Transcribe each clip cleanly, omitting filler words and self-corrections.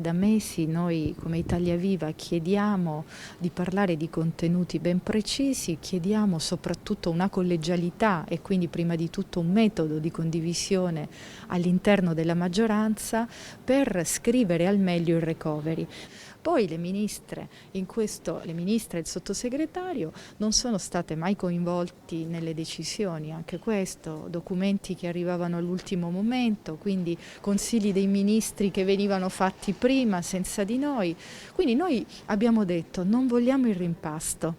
da mesi noi come Italia Viva chiediamo di parlare di contenuti ben precisi, chiediamo soprattutto una collegialità e quindi prima di tutto un metodo di condivisione all'interno della maggioranza per scrivere al meglio il recovery. Poi le ministre e il sottosegretario non sono state mai coinvolti nelle decisioni, anche questo, documenti che arrivavano all'ultimo momento, quindi consigli dei ministri che venivano fatti prima senza di noi. Quindi noi abbiamo detto non vogliamo il rimpasto,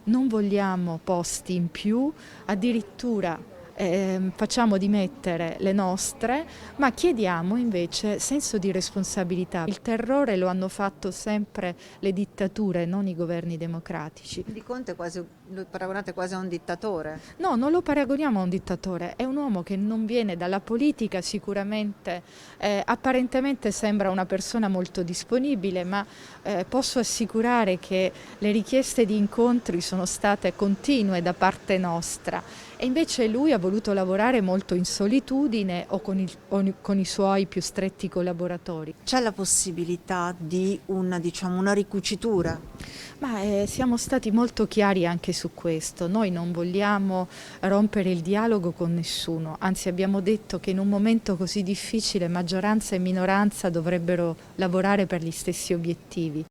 non vogliamo posti in più, addirittura facciamo dimettere le nostre, ma chiediamo invece senso di responsabilità. Il terrore lo hanno fatto sempre le dittature, non i governi democratici. Di Conte lo paragonate quasi a un dittatore. No, non lo paragoniamo a un dittatore, è un uomo che non viene dalla politica, sicuramente apparentemente sembra una persona molto disponibile, ma posso assicurare che le richieste di incontri sono state continue da parte nostra e invece lui ha voluto lavorare molto in solitudine o con i suoi più stretti collaboratori. C'è la possibilità di una ricucitura? Ma siamo stati molto chiari anche su questo, noi non vogliamo rompere il dialogo con nessuno, anzi abbiamo detto che in un momento così difficile maggioranza e minoranza dovrebbero lavorare per gli stessi obiettivi.